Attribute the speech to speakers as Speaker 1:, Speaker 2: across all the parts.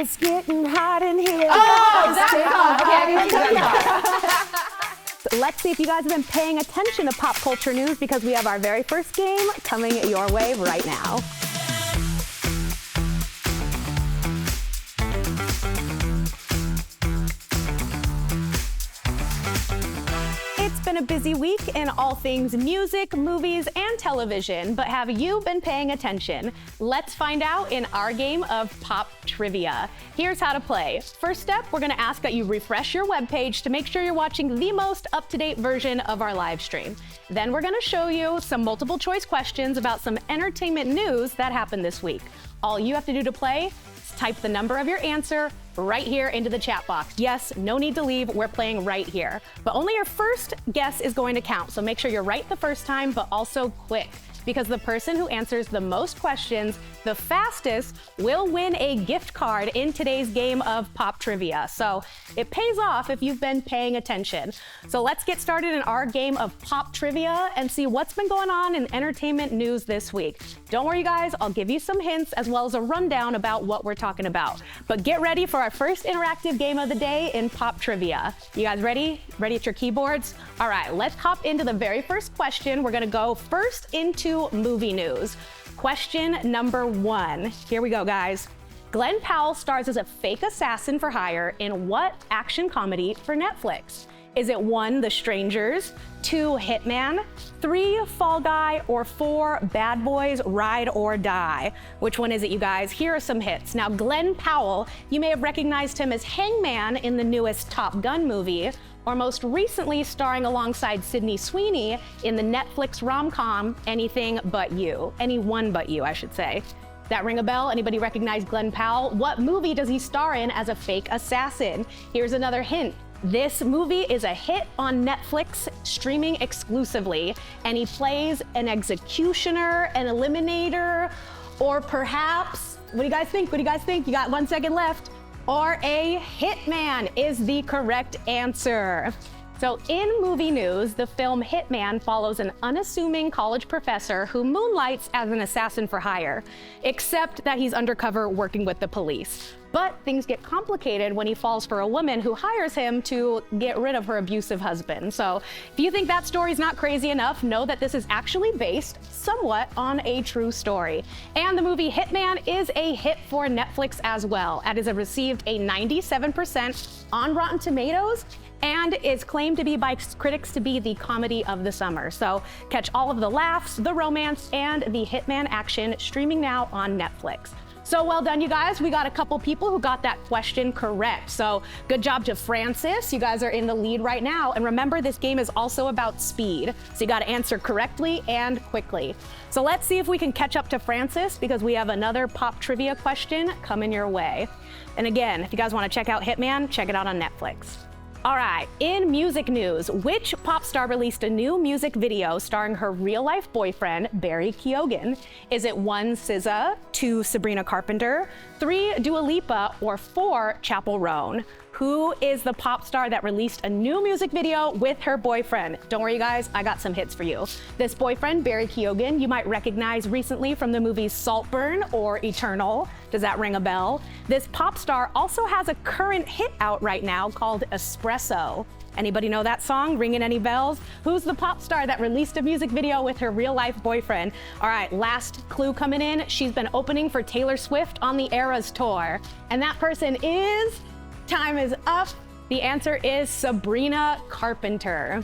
Speaker 1: It's getting hot in here.
Speaker 2: Oh, that song. Okay,
Speaker 3: Let's see if you guys have been paying attention to pop culture news, because we have our very first game coming your way right now. It's been a busy week in all things music, movies, and television, but have you been paying attention? Let's find out in our game of pop trivia. Here's how to play. First step, we're gonna ask that you refresh your webpage to make sure you're watching the most up-to-date version of our live stream. Then we're gonna show you some multiple choice questions about some entertainment news that happened this week. All you have to do to play is type the number of your answer right here into the chat box. Yes, no need to leave, we're playing right here. But only your first guess is going to count, so make sure you're right the first time, but also quick, because the person who answers the most questions the fastest will win a gift card in today's game of pop trivia. So it pays off if you've been paying attention. So let's get started in our game of pop trivia and see what's been going on in entertainment news this week. Don't worry guys, I'll give you some hints as well as a rundown about what we're talking about. But get ready for our first interactive game of the day in pop trivia. You guys ready? Ready at your keyboards? All right, let's hop into the very first question. We're gonna go first into movie news. Question number 1. Here we go, guys. Glenn Powell stars as a fake assassin for hire in what action comedy for Netflix? Is it 1, The Strangers, 2, Hitman, 3, Fall Guy, or 4, Bad Boys Ride or Die? Which one is it, you guys? Here are some hits. Now, Glenn Powell, you may have recognized him as Hangman in the newest Top Gun movie, or most recently starring alongside Sydney Sweeney in the Netflix rom-com Anything But You. Anyone But You, I should say. That ring a bell? Anybody recognize Glenn Powell? What movie does he star in as a fake assassin? Here's another hint. This movie is a hit on Netflix, streaming exclusively, and he plays an executioner, an eliminator, or perhaps, what do you guys think? What do you guys think? You got 1 second left. Or a hitman is the correct answer. So in movie news, the film Hitman follows an unassuming college professor who moonlights as an assassin for hire, except that he's undercover working with the police. But things get complicated when he falls for a woman who hires him to get rid of her abusive husband. So if you think that story's not crazy enough, know that this is actually based somewhat on a true story. And the movie Hitman is a hit for Netflix as well. It has received a 97% on Rotten Tomatoes and is claimed to be by critics to be the comedy of the summer. So catch all of the laughs, the romance, and the Hitman action streaming now on Netflix. So well done, you guys. We got a couple people who got that question correct. So good job to Francis. You guys are in the lead right now. And remember, this game is also about speed. So you got to answer correctly and quickly. So let's see if we can catch up to Francis, because we have another pop trivia question coming your way. And again, if you guys want to check out Hitman, check it out on Netflix. All right, in music news, which pop star released a new music video starring her real-life boyfriend, Barry Keoghan? Is it 1, SZA, 2, Sabrina Carpenter, 3, Dua Lipa, or 4, Chappell Roan? Who is the pop star that released a new music video with her boyfriend? Don't worry, guys, I got some hits for you. This boyfriend, Barry Keoghan, you might recognize recently from the movies Saltburn or Eternal. Does that ring a bell? This pop star also has a current hit out right now called Espresso. Anybody know that song? Ringing any bells? Who's the pop star that released a music video with her real-life boyfriend? All right, last clue coming in. She's been opening for Taylor Swift on the Eras Tour. And that person is... Time is up. The answer is Sabrina Carpenter.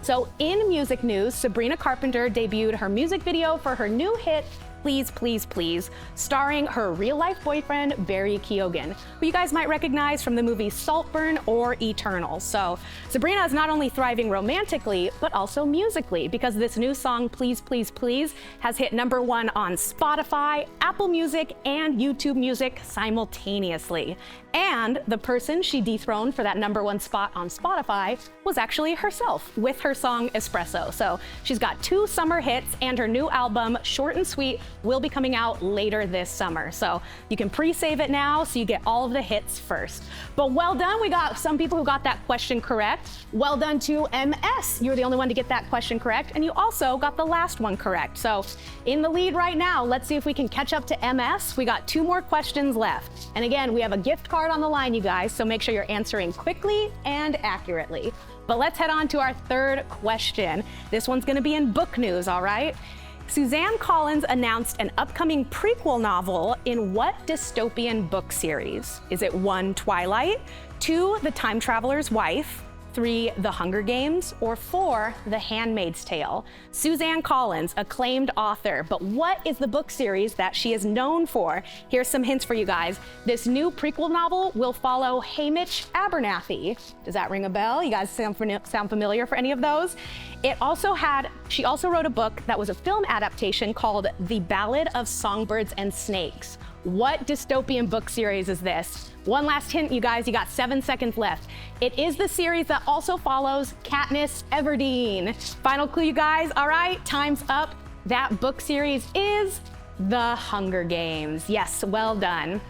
Speaker 3: So in music news, Sabrina Carpenter debuted her music video for her new hit, Please, Please, Please, starring her real-life boyfriend, Barry Keoghan, who you guys might recognize from the movies Saltburn or Eternal. So Sabrina is not only thriving romantically, but also musically, because this new song, Please, Please, Please, has hit #1 on Spotify, Apple Music, and YouTube Music simultaneously. And the person she dethroned for that #1 spot on Spotify was actually herself with her song Espresso. So she's got 2 summer hits, and her new album, Short and Sweet, will be coming out later this summer. So you can pre-save it now so you get all of the hits first. But well done, we got some people who got that question correct. Well done to MS. You were the only one to get that question correct, and you also got the last one correct. So in the lead right now, let's see if we can catch up to MS. We got 2 more questions left. And again, we have a gift card on the line, you guys, so make sure you're answering quickly and accurately. But let's head on to our third question. This one's gonna be in book news, all right? Suzanne Collins announced an upcoming prequel novel in what dystopian book series? Is it 1, Twilight, 2, The Time Traveler's Wife, 3, The Hunger Games, or 4, The Handmaid's Tale? Suzanne Collins, acclaimed author, but what is the book series that she is known for? Here's some hints for you guys. This new prequel novel will follow Hamish Abernathy. Does that ring a bell? You guys sound familiar for any of those? She also wrote a book that was a film adaptation called The Ballad of Songbirds and Snakes. What dystopian book series is this? One last hint, you guys, you got 7 seconds left. It is the series that also follows Katniss Everdeen. Final clue, you guys. All right, time's up. That book series is The Hunger Games. Yes, well done.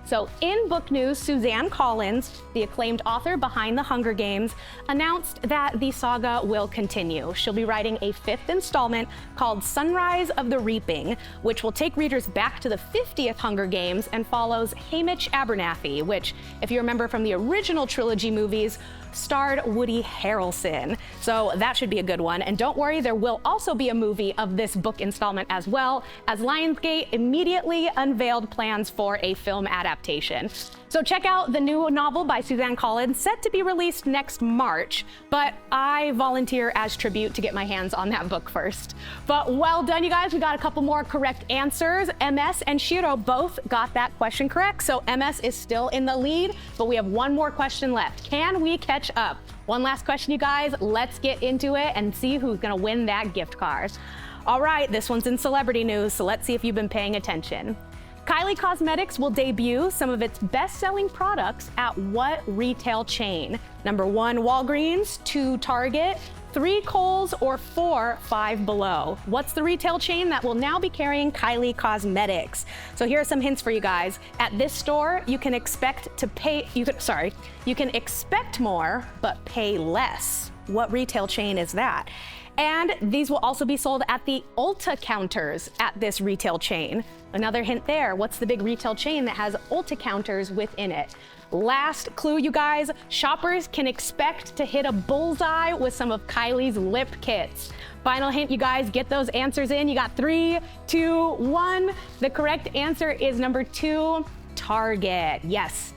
Speaker 3: So in book news, Suzanne Collins, the acclaimed author behind The Hunger Games, announced that the saga will continue. She'll be writing a 5th installment called Sunrise of the Reaping, which will take readers back to the 50th Hunger Games and follows Hamish Abernathy, which, if you remember from the original trilogy movies, starred Woody Harrelson. So that should be a good one. And don't worry, there will also be a movie of this book installment as well, as Lionsgate immediately unveiled plans for a film adaptation. So check out the new novel by Suzanne Collins, set to be released next March, but I volunteer as tribute to get my hands on that book first. But well done, you guys. We got a couple more correct answers. MS and Shiro both got that question correct, so MS is still in the lead, but we have one more question left. Can we catch up? One last question, you guys. Let's get into it and see who's gonna win that gift card. All right, this one's in celebrity news, so let's see if you've been paying attention. Kylie Cosmetics will debut some of its best-selling products at what retail chain? Number 1, Walgreens, 2, Target, 3, Kohl's, or 4, Five Below. What's the retail chain that will now be carrying Kylie Cosmetics? So here are some hints for you guys. At this store, you can expect more, but pay less. What retail chain is that? And these will also be sold at the Ulta counters at this retail chain. Another hint there, what's the big retail chain that has Ulta counters within it? Last clue, you guys, shoppers can expect to hit a bullseye with some of Kylie's lip kits. Final hint, you guys, get those answers in. You got 3, 2, 1. The correct answer is number 2, Target. Yes.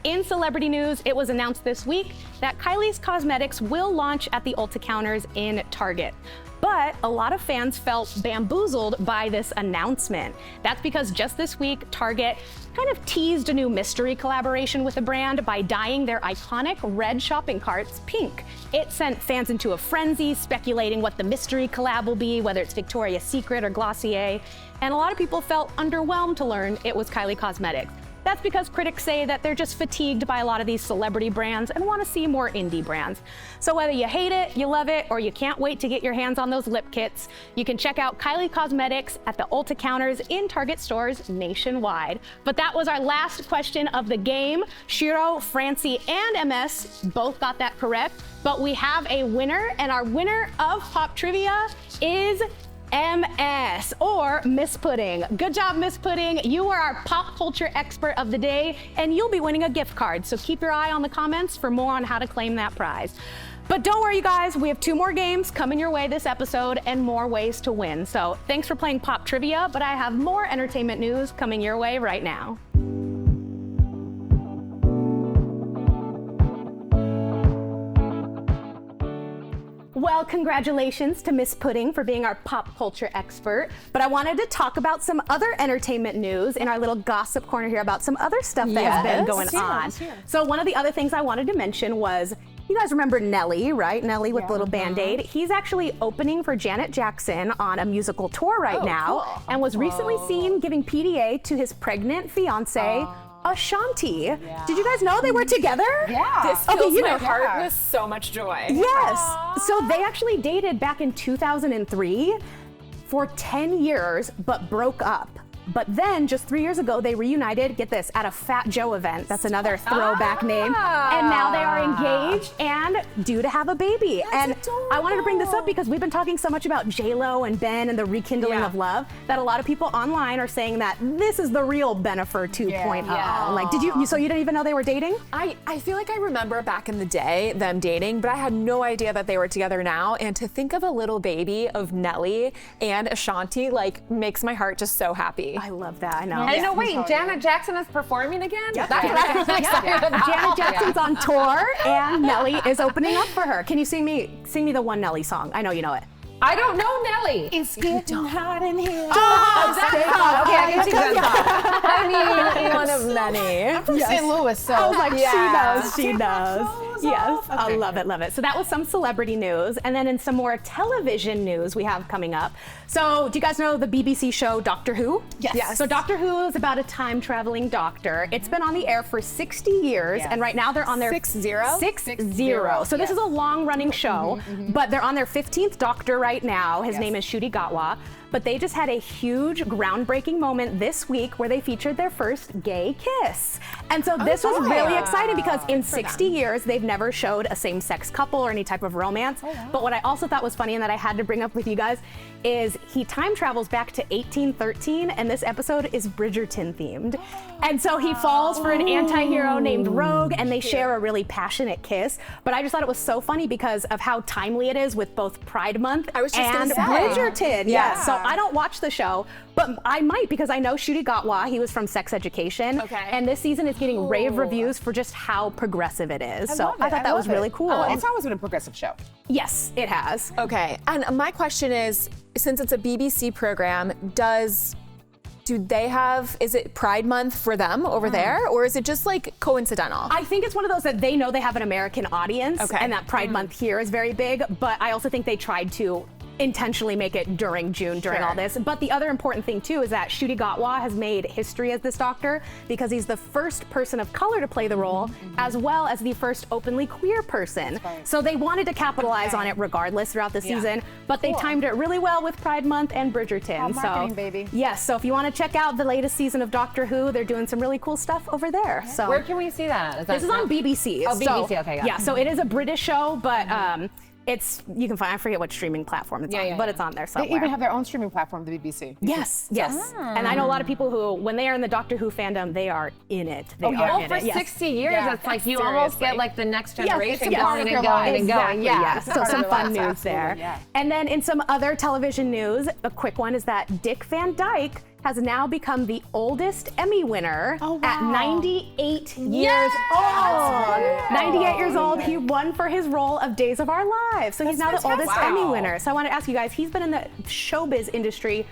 Speaker 3: In celebrity news, it was announced this week that Kylie's Cosmetics will launch at the Ulta counters in Target. But a lot of fans felt bamboozled by this announcement. That's because just this week, Target kind of teased a new mystery collaboration with the brand by dyeing their iconic red shopping carts pink. It sent fans into a frenzy, speculating what the mystery collab will be, whether it's Victoria's Secret or Glossier. And a lot of people felt underwhelmed to learn it was Kylie Cosmetics. That's because critics say that they're just fatigued by a lot of these celebrity brands and want to see more indie brands. So whether you hate it, you love it, or you can't wait to get your hands on those lip kits, you can check out Kylie Cosmetics at the Ulta counters in Target stores nationwide. But that was our last question of the game. Shiro, Francie, and MS both got that correct, but we have a winner, and our winner of Pop Trivia is MS, or Miss Pudding. Good job, Miss Pudding. You are our pop culture expert of the day, and you'll be winning a gift card. So keep your eye on the comments for more on how to claim that prize. But don't worry, you guys, we have 2 more games coming your way this episode and more ways to win. So thanks for playing Pop Trivia, but I have more entertainment news coming your way right now. Well, congratulations to Miss Pudding for being our pop culture expert. But I wanted to talk about some other entertainment news in our little gossip corner here about some other stuff that has been going on. So one of the other things I wanted to mention was, you guys remember Nelly, right? Nelly with the little Band-Aid. He's actually opening for Janet Jackson on a musical tour right now, and was recently seen giving PDA to his pregnant fiance, Ashanti. Did you guys know they were together?
Speaker 2: This fills my heart with so much joy.
Speaker 3: Yes. So they actually dated back in 2003. for 10 years, but broke up. But then just 3 years ago, they reunited, get this, at a Fat Joe event. That's another throwback name. And now they are engaged and due to have a baby. And I wanted to bring this up because we've been talking so much about J-Lo and Ben and the rekindling of love that a lot of people online are saying that this is the real Bennifer 2.0. Like, so you didn't even know they were dating?
Speaker 2: I feel like I remember back in the day them dating, but I had no idea that they were together now. And to think of a little baby of Nelly and Ashanti, like, makes my heart just so happy.
Speaker 3: I love that. I know.
Speaker 4: And no, wait, Janet Jackson is performing again?
Speaker 3: Yep.
Speaker 4: That's what I'm excited about.
Speaker 3: Janet Jackson's on tour, and Nelly is opening up for her. Can you sing me the one Nelly song? I know you know it.
Speaker 4: I don't know Nelly.
Speaker 1: It's getting hot in here.
Speaker 4: Oh, that's okay, I can sing that song.
Speaker 2: I mean, one of many.
Speaker 5: I'm from St. Louis, so.
Speaker 3: I was like, she knows. Yes, I love it. So that was some celebrity news. And then in some more television news we have coming up. So do you guys know the BBC show Doctor Who?
Speaker 5: Yes.
Speaker 3: So Doctor Who is about a time-traveling doctor. It's been on the air for 60 years, and right now they're on their
Speaker 2: 60?
Speaker 3: 60. So this is a long-running show, but they're on their 15th Doctor right now. His name is Ncuti Gatwa. But they just had a huge groundbreaking moment this week where they featured their first gay kiss. And so this was really exciting because in 60 years, they've never showed a same-sex couple or any type of romance. But what I also thought was funny and that I had to bring up with you guys is he time travels back to 1813, and this episode is Bridgerton themed. And so he falls for an anti-hero named Rogue, and they share a really passionate kiss. But I just thought it was so funny because of how timely it is with both Pride Month and Bridgerton. Yeah. So I don't watch the show, but I might because I know Ncuti Gatwa, he was from Sex Education. And this season is getting rave reviews for just how progressive it is. So I thought that was really cool.
Speaker 5: It's always been a progressive show.
Speaker 3: Yes, it has.
Speaker 2: Okay, and my question is, since it's a BBC program, is it Pride Month for them over there, or is it just like coincidental?
Speaker 3: I think it's one of those that they know they have an American audience, and that Pride Month here is very big, but I also think they tried to intentionally make it during June, during all this. But the other important thing too is that Ncuti Gatwa has made history as this doctor because he's the first person of color to play the role, as well as the first openly queer person. So they wanted to capitalize on it regardless throughout the season, but they timed it really well with Pride Month and Bridgerton.
Speaker 5: Marketing, baby.
Speaker 3: Yes, so if you want to check out the latest season of Doctor Who, they're doing some really cool stuff over there. So
Speaker 4: where can we see that?
Speaker 3: This is on BBC.
Speaker 4: Oh, BBC, okay, got it.
Speaker 3: Yeah, so it is a British show, but you can find, I forget what streaming platform it's on, but it's on there somewhere.
Speaker 5: They even have their own streaming platform, the BBC.
Speaker 3: Yes. And I know a lot of people who, when they are in the Doctor Who fandom, they are in it. They are in
Speaker 4: for
Speaker 3: it.
Speaker 4: 60 years, it's like you almost get like the next generation
Speaker 3: Yes,
Speaker 4: going and going and going. Yeah.
Speaker 3: So some fun news there. And then in some other television news, a quick one is that Dick Van Dyke has now become the oldest Emmy winner at 98 years old. 98 years old, he won for his role of Days of Our Lives. So he's now the oldest Emmy winner. So I want to ask you guys, he's been in the showbiz industry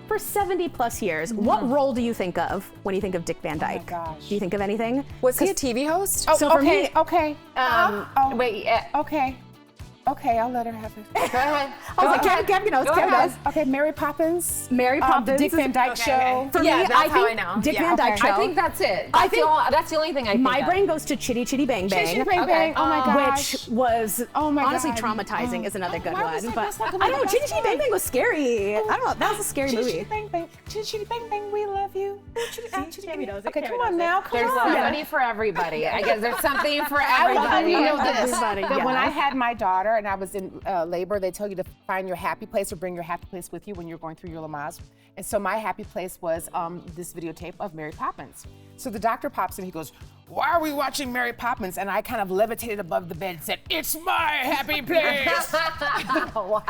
Speaker 3: for 70 plus years. What role do you think of when you think of Dick Van Dyke?
Speaker 5: Oh my gosh.
Speaker 3: Do you think of anything?
Speaker 2: Was he a TV host?
Speaker 5: Oh,
Speaker 3: So for me-
Speaker 5: okay.
Speaker 4: Wait,
Speaker 5: Okay, I'll let her have it.
Speaker 4: go ahead.
Speaker 3: I was like, Kev knows.
Speaker 5: Okay, Mary Poppins.
Speaker 3: Mary Poppins.
Speaker 5: Dick Van Dyke Show.
Speaker 3: For
Speaker 2: Yeah,
Speaker 3: me,
Speaker 2: that's
Speaker 3: I
Speaker 2: how
Speaker 3: think
Speaker 2: I know.
Speaker 3: Dick
Speaker 2: Yeah,
Speaker 3: Van Dyke Show.
Speaker 4: I think that's it.
Speaker 3: I think
Speaker 4: That's the only thing I think
Speaker 3: my
Speaker 4: of.
Speaker 3: brain goes to Chitty Chitty Bang Bang.
Speaker 5: Chitty Chitty Bang Bang. Oh my gosh.
Speaker 3: Which was honestly
Speaker 5: God.
Speaker 3: traumatizing is another good
Speaker 5: Why
Speaker 3: one.
Speaker 5: was that-
Speaker 3: But
Speaker 5: that's not a
Speaker 3: I don't know,
Speaker 5: good
Speaker 3: Chitty Chitty Bang Bang was scary. I don't know, that was a scary
Speaker 5: Chitty
Speaker 3: movie.
Speaker 5: Chitty Bang Bang. Chitty Chitty Bang Bang, we love you. Chitty
Speaker 3: Tammy knows it,
Speaker 5: Okay,
Speaker 3: Tammy
Speaker 5: come on
Speaker 3: knows it.
Speaker 5: now, come
Speaker 4: There's
Speaker 5: on.
Speaker 4: somebody for everybody. I guess there's something for
Speaker 5: I want
Speaker 4: everybody.
Speaker 5: you to know this.
Speaker 3: Everybody,
Speaker 5: That when I
Speaker 3: yeah.
Speaker 5: had my daughter and I was in labor, they tell you to find your happy place or bring your happy place with you when you're going through your Lamaze. And so my happy place was this videotape of Mary Poppins. So the doctor pops in, he goes, "Why are we watching Mary Poppins?" And I kind of levitated above the bed and said, "It's my happy place."
Speaker 4: Wow.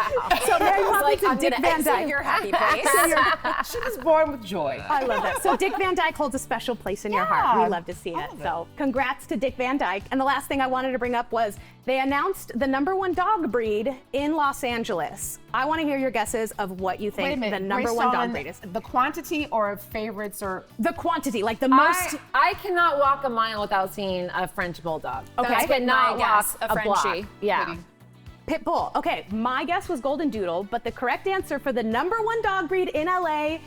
Speaker 3: So Mary Poppins
Speaker 2: Like,
Speaker 3: and
Speaker 2: I'm
Speaker 3: Dick
Speaker 2: gonna
Speaker 3: Van
Speaker 2: exit
Speaker 3: Dyke.
Speaker 2: your happy place.
Speaker 5: She was born with joy.
Speaker 3: I love that. So Dick Van Dyke holds a special place in your heart. We love to see it. So congrats to Dick Van Dyke. And the last thing I wanted to bring up was they announced the #1 dog breed in Los Angeles. I want to hear your guesses of what you think the #1 dog breed is.
Speaker 5: The quantity or favorites or
Speaker 3: The quantity, like the most.
Speaker 4: I cannot walk a mile without seeing a French bulldog.
Speaker 3: Okay.
Speaker 4: I cannot
Speaker 2: my guess,
Speaker 4: walk
Speaker 2: a
Speaker 4: a block.
Speaker 2: Frenchie.
Speaker 4: Yeah.
Speaker 3: Pit bull. Okay, my guess was golden doodle, but the correct answer for the #1 dog breed in LA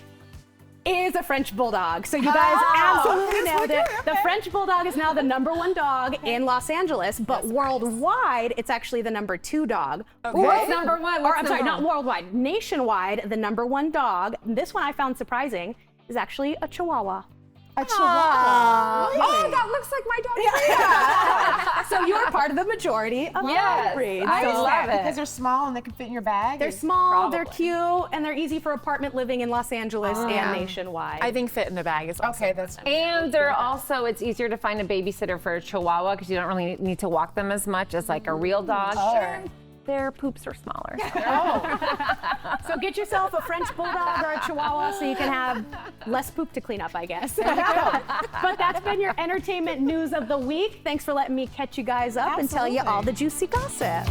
Speaker 3: is a French Bulldog. So you guys absolutely nailed it. The French Bulldog is now the #1 dog in Los Angeles, but worldwide, it's actually the #2 dog.
Speaker 4: What's number one?
Speaker 3: Or I'm sorry, not worldwide, nationwide, the #1 dog. This one I found surprising is actually a Chihuahua.
Speaker 5: A Chihuahua.
Speaker 3: Oh, that looks like my dog. So you're part of the majority of
Speaker 4: Yes,
Speaker 3: all breeds.
Speaker 4: I
Speaker 3: So
Speaker 4: love it.
Speaker 5: Because they're small and they can fit in your bag.
Speaker 3: They're small, they're cute, and they're easy for apartment living in Los Angeles and nationwide.
Speaker 2: I think fit in the bag is also
Speaker 5: Okay, that's
Speaker 4: And they're also, it's easier to find a babysitter for a Chihuahua because you don't really need to walk them as much as like a real dog.
Speaker 5: Sure.
Speaker 4: Their poops are smaller.
Speaker 3: So get yourself a French Bulldog or a Chihuahua so you can have less poop to clean up, I guess. But that's been your entertainment news of the week. Thanks for letting me catch you guys up and tell you all the juicy gossip.